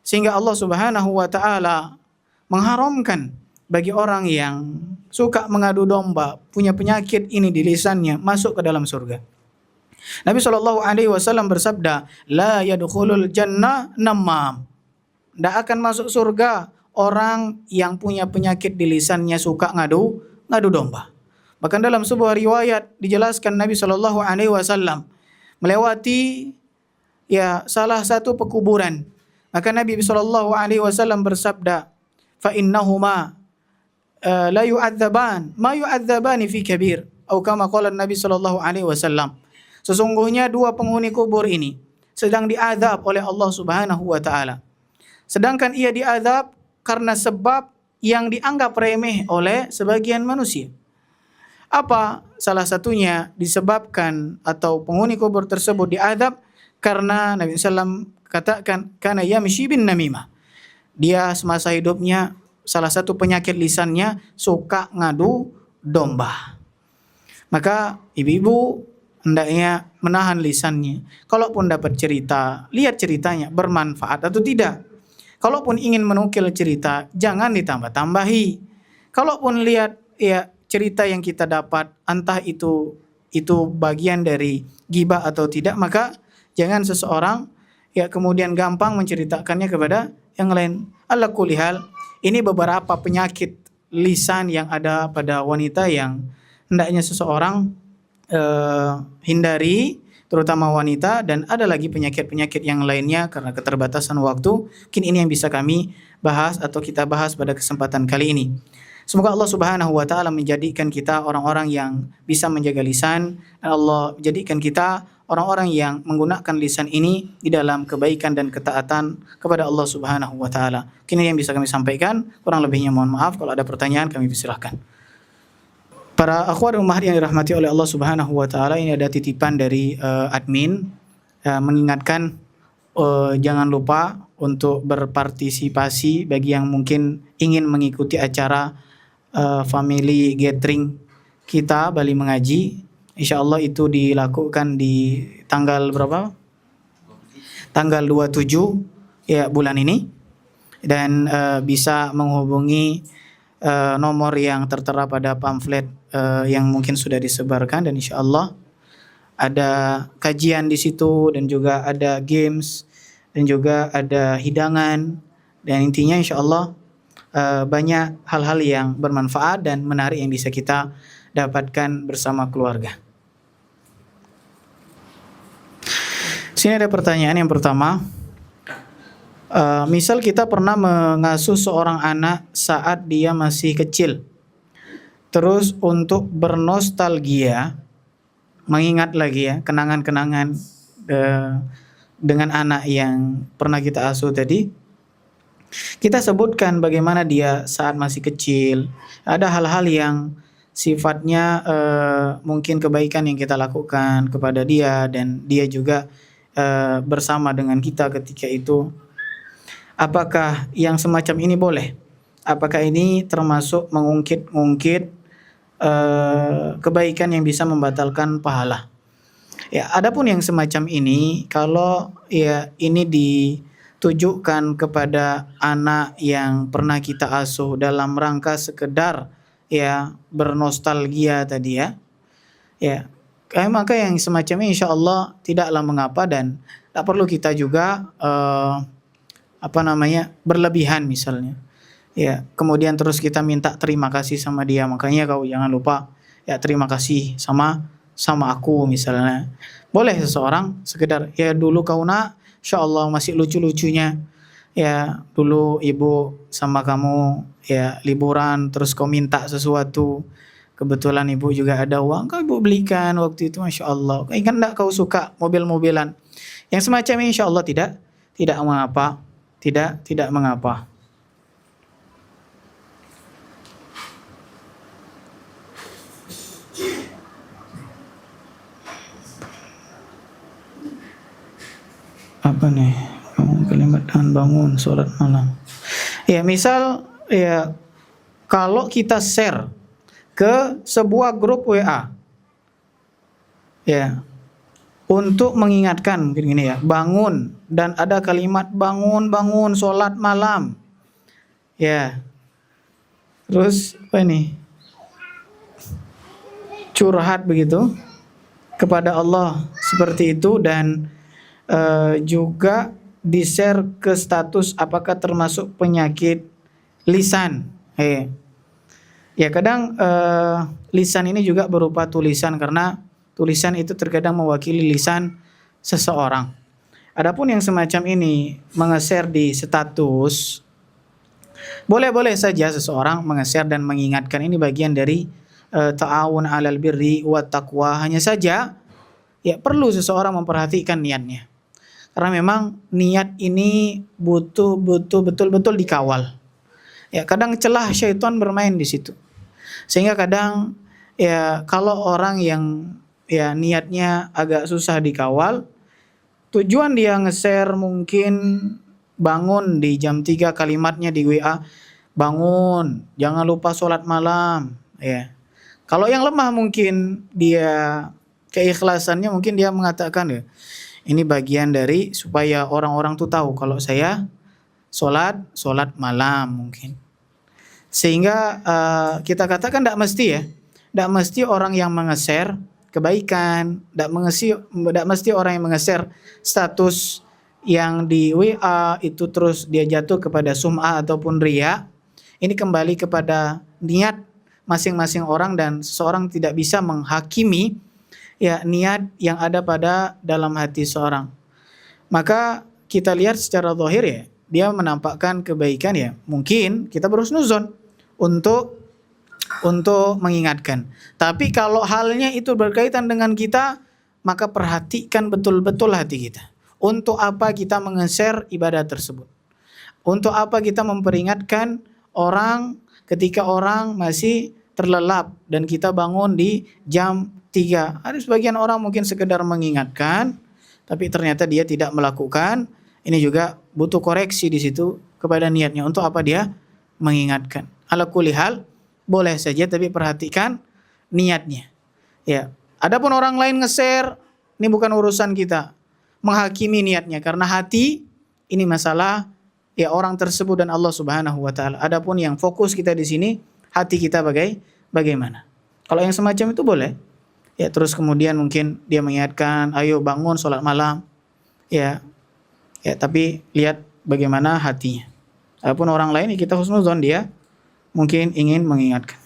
Sehingga Allah Subhanahu wa taala mengharamkan bagi orang yang suka mengadu domba, punya penyakit ini di lisannya, masuk ke dalam surga. Nabi SAW bersabda, la yadkhulul jannah namam. Tidak akan masuk surga orang yang punya penyakit di lisannya, suka ngadu domba. Bahkan dalam sebuah riwayat dijelaskan Nabi SAW melewati salah satu pekuburan. Maka Nabi SAW bersabda, fa innahuma la yu'adzaban ma yu'adzabani fi kabir, atau kama qala Nabi SAW. Sesungguhnya dua penghuni kubur ini sedang diazab oleh Allah Subhanahu wa taala. Sedangkan ia diazab karena sebab yang dianggap remeh oleh sebagian manusia. Apa? Salah satunya disebabkan atau penghuni kubur tersebut diazab karena Nabi SAW katakan karena yamshi bin namimah. Dia semasa hidupnya salah satu penyakit lisannya suka ngadu domba. Maka ibu-ibu hendaknya menahan lisannya. Kalaupun dapat cerita, lihat ceritanya bermanfaat atau tidak. Kalaupun ingin menukil cerita, jangan ditambah-tambahi. Kalaupun lihat ya cerita yang kita dapat, entah itu bagian dari ghibah atau tidak, maka jangan seseorang ya kemudian gampang menceritakannya kepada yang lain. Ala kulli hal, ini beberapa penyakit lisan yang ada pada wanita yang hendaknya seseorang hindari, terutama wanita, dan ada lagi penyakit-penyakit yang lainnya karena keterbatasan waktu. Mungkin ini yang bisa kami bahas atau kita bahas pada kesempatan kali ini. Semoga Allah Subhanahu wa taala menjadikan kita orang-orang yang bisa menjaga lisan, dan Allah menjadikan kita orang-orang yang menggunakan lisan ini di dalam kebaikan dan ketaatan kepada Allah Subhanahu wa taala. Mungkin ini yang bisa kami sampaikan, kurang lebihnya mohon maaf. Kalau ada pertanyaan kami persilahkan. Para akhwat dan ummahat yang dirahmati oleh Allah Subhanahu wa taala, ini ada titipan dari admin mengingatkan jangan lupa untuk berpartisipasi bagi yang mungkin ingin mengikuti acara family gathering kita Bali Mengaji. Insyaallah itu dilakukan di tanggal berapa? Tanggal 27 ya bulan ini, dan bisa menghubungi nomor yang tertera pada pamflet yang mungkin sudah disebarkan, dan insyaallah ada kajian di situ dan juga ada games dan juga ada hidangan, dan intinya insyaallah banyak hal-hal yang bermanfaat dan menarik yang bisa kita dapatkan bersama keluarga. Sini ada pertanyaan yang pertama. Misal kita pernah mengasuh seorang anak saat dia masih kecil. Terus untuk bernostalgia, mengingat lagi ya kenangan-kenangan dengan anak yang pernah kita asuh tadi, kita sebutkan bagaimana dia saat masih kecil. Ada hal-hal yang sifatnya mungkin kebaikan yang kita lakukan kepada dia, dan dia juga bersama dengan kita ketika itu. Apakah yang semacam ini boleh? Apakah ini termasuk mengungkit kebaikan yang bisa membatalkan pahala? Ya, adapun yang semacam ini, kalau ya ini ditujukan kepada anak yang pernah kita asuh dalam rangka sekedar ya bernostalgia tadi ya maka yang semacam ini insyaallah tidaklah mengapa, dan tak perlu kita juga berlebihan misalnya. Ya, kemudian terus kita minta terima kasih sama dia. Makanya kau jangan lupa ya terima kasih sama aku misalnya. Boleh seseorang sekedar ya dulu kau nak, insyaallah masih lucu-lucunya. Ya, dulu ibu sama kamu ya liburan, terus kau minta sesuatu. Kebetulan ibu juga ada uang, kau ibu belikan waktu itu, masya Allah. Ingat enggak kau suka mobil-mobilan? Yang semacam ini insya Allah tidak mengapa, tidak mengapa. Apa nih? Kalimat tahan bangun, sholat malam. Ya misal ya kalau kita share ke sebuah grup WA ya untuk mengingatkan mungkin gini ya, bangun, dan ada kalimat bangun sholat malam ya, terus apa ini curhat begitu kepada Allah seperti itu, dan juga di-share ke status, apakah termasuk penyakit lisan? Ya kadang lisan ini juga berupa tulisan, karena tulisan itu terkadang mewakili lisan seseorang. Adapun yang semacam ini menge-share di status, boleh-boleh saja seseorang menge-share dan mengingatkan, ini bagian dari ta'awun 'alal birri wat taqwa. Hanya saja ya perlu seseorang memperhatikan niatnya. Karena memang niat ini butuh betul-betul dikawal. Ya, kadang celah syaitan bermain di situ. Sehingga kadang ya kalau orang yang ya niatnya agak susah dikawal, tujuan dia nge-share mungkin bangun di jam 3 kalimatnya di WA, bangun, jangan lupa sholat malam, ya. Kalau yang lemah mungkin dia keikhlasannya mungkin dia mengatakan ya, ini bagian dari supaya orang-orang tuh tahu kalau saya sholat malam mungkin. Sehingga kita katakan tidak mesti ya, tidak mesti orang yang menge-share kebaikan, tidak mesti orang yang menge-share status yang di WA itu terus dia jatuh kepada sum'ah ataupun riya. Ini kembali kepada niat masing-masing orang dan seseorang tidak bisa menghakimi ya niat yang ada pada dalam hati seorang. Maka kita lihat secara zahir ya, dia menampakkan kebaikan ya, mungkin kita berhusnuzon untuk mengingatkan. Tapi kalau halnya itu berkaitan dengan kita, maka perhatikan betul-betul hati kita. Untuk apa kita menge-share ibadah tersebut? Untuk apa kita memperingatkan orang ketika orang masih terlelap dan kita bangun di jam 3? Ada sebagian orang mungkin sekedar mengingatkan, tapi ternyata dia tidak melakukan. Ini juga butuh koreksi di situ kepada niatnya. Untuk apa dia mengingatkan? Ala kulli hal, boleh saja tapi perhatikan niatnya. Ya. Adapun orang lain nge-share, ini bukan urusan kita menghakimi niatnya karena hati ini masalah ya orang tersebut dan Allah Subhanahu wa taala. Adapun yang fokus kita di sini hati kita bagaimana. Kalau yang semacam itu boleh. Ya, terus kemudian mungkin dia mengingatkan, ayo bangun sholat malam. Ya. Ya, tapi lihat bagaimana hatinya. Adapun orang lain kita husnuzon, dia mungkin ingin mengingatkan.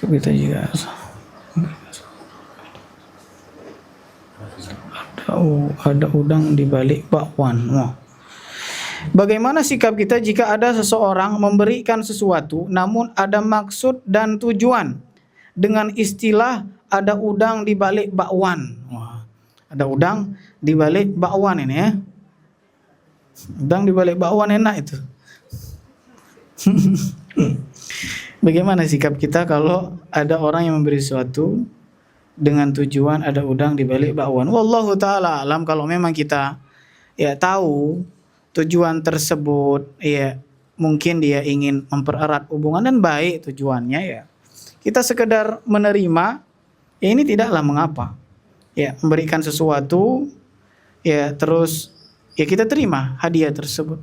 Kita juga ada udang di balik bakwan. Wah. Bagaimana sikap kita jika ada seseorang memberikan sesuatu namun ada maksud dan tujuan dengan istilah ada udang di balik bakwan. Wah. Ada udang di balik bakwan ini ya. Udang di balik bakwan enak itu. Bagaimana sikap kita kalau ada orang yang memberi sesuatu dengan tujuan ada udang di balik bakwan? Wallahu taala alam. Kalau memang kita ya tahu tujuan tersebut ya mungkin dia ingin mempererat hubungan dan baik tujuannya ya. Kita sekedar menerima ya ini tidaklah mengapa. Ya, memberikan sesuatu ya terus ya kita terima hadiah tersebut.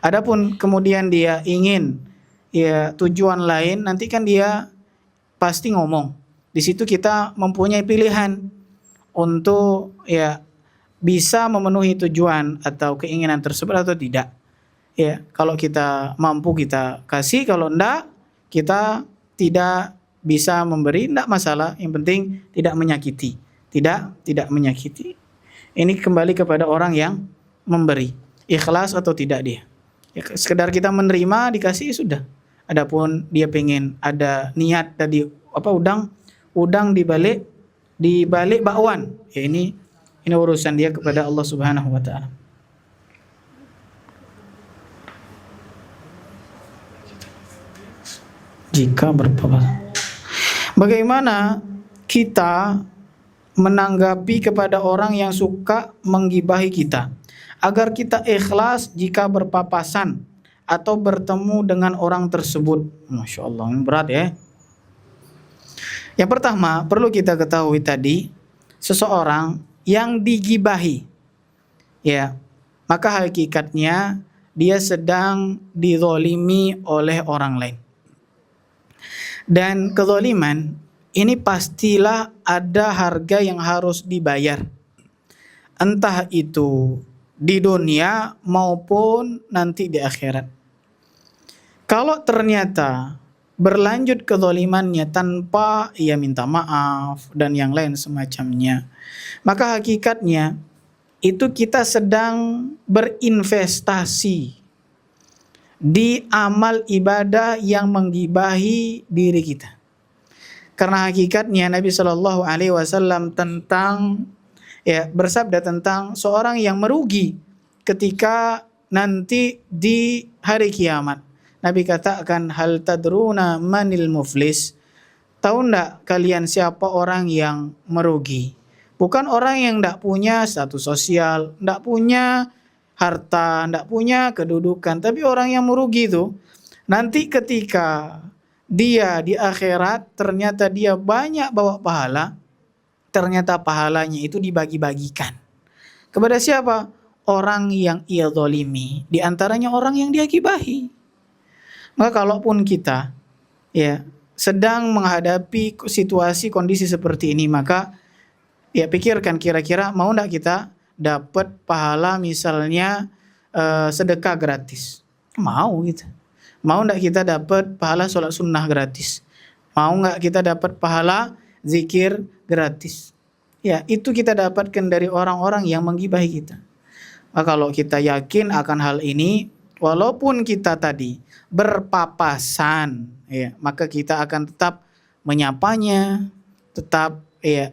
Adapun kemudian dia ingin ya tujuan lain, nanti kan dia pasti ngomong. Di situ kita mempunyai pilihan untuk ya bisa memenuhi tujuan atau keinginan tersebut atau tidak. Ya, kalau kita mampu kita kasih, kalau enggak kita tidak bisa memberi, enggak masalah. Yang penting tidak menyakiti. Tidak menyakiti. Ini kembali kepada orang yang memberi, ikhlas atau tidak dia. Ya, sekedar kita menerima dikasih sudah. Adapun dia pengen ada niat tadi udang di balik bakwan. Ya ini urusan dia kepada Allah Subhanahu wa taala. Jika berpapasan. Bagaimana kita menanggapi kepada orang yang suka menggibahi kita agar kita ikhlas jika berpapasan atau bertemu dengan orang tersebut? Masya Allah, ini berat ya. Yang pertama perlu kita ketahui tadi, seseorang yang digibahi ya maka hakikatnya dia sedang dizalimi oleh orang lain. Dan kezaliman ini pastilah ada harga yang harus dibayar. Entah itu di dunia maupun nanti di akhirat. Kalau ternyata berlanjut kezalimannya tanpa ia minta maaf dan yang lain semacamnya, maka hakikatnya itu kita sedang berinvestasi di amal ibadah yang menggibahi diri kita. Karena hakikatnya Nabi Shallallahu Alaihi Wasallam bersabda tentang seorang yang merugi ketika nanti di hari kiamat. Nabi katakan, hal tadruna manil muflis? Tahu ndak kalian siapa orang yang merugi? Bukan orang yang ndak punya status sosial, ndak punya harta, ndak punya kedudukan, tapi orang yang merugi itu nanti ketika dia di akhirat ternyata dia banyak bawa pahala, ternyata pahalanya itu dibagi-bagikan. Kepada siapa? Orang yang ia zalimi, di antaranya orang yang dia gibahi. Maka kalaupun kita sedang menghadapi situasi kondisi seperti ini, maka pikirkan kira-kira mau enggak kita dapat pahala misalnya sedekah gratis. Mau gitu. Mau enggak kita dapat pahala sholat sunnah gratis? Mau enggak kita dapat pahala zikir gratis? Ya, itu kita dapatkan dari orang-orang yang menggibahi kita. Maka kalau kita yakin akan hal ini, walaupun kita tadi berpapasan, maka kita akan tetap menyapanya, tetap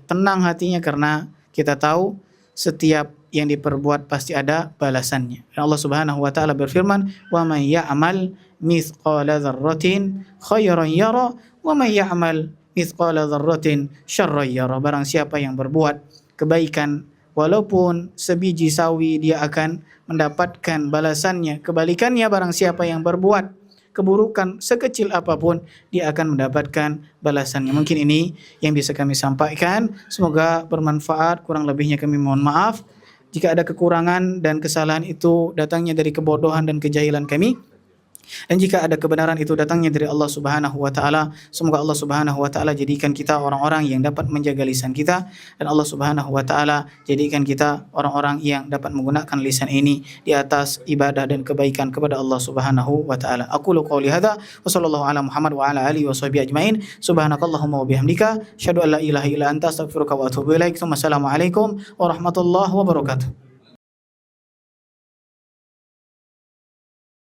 tenang hatinya, karena kita tahu setiap yang diperbuat pasti ada balasannya. Dan Allah Subhanahu wa taala berfirman, "Wa may ya'mal mithqala dzarratin khairan yara wa may ya'mal mithqala dzarratin syarran yara." Barang siapa yang berbuat kebaikan walaupun sebiji sawi, dia akan mendapatkan balasannya. Kebalikannya, barang siapa yang berbuat keburukan sekecil apapun, dia akan mendapatkan balasannya. Mungkin ini yang bisa kami sampaikan. Semoga bermanfaat. Kurang lebihnya kami mohon maaf. Jika ada kekurangan dan kesalahan itu datangnya dari kebodohan dan kejahilan kami, dan jika ada kebenaran itu datangnya dari Allah Subhanahu wa taala, semoga Allah Subhanahu wa taala jadikan kita orang-orang yang dapat menjaga lisan kita, dan Allah Subhanahu wa taala jadikan kita orang-orang yang dapat menggunakan lisan ini di atas ibadah dan kebaikan kepada Allah Subhanahu wa taala. Aqulu qouli hadza wa sallallahu ala Muhammad wa ala alihi washabihi ajmain. Subhanakallahumma wa bihamdika asyhadu an la ilaha illa anta astaghfiruka wa atubu ilaik. Wassalamualaikum warahmatullahi wabarakatuh.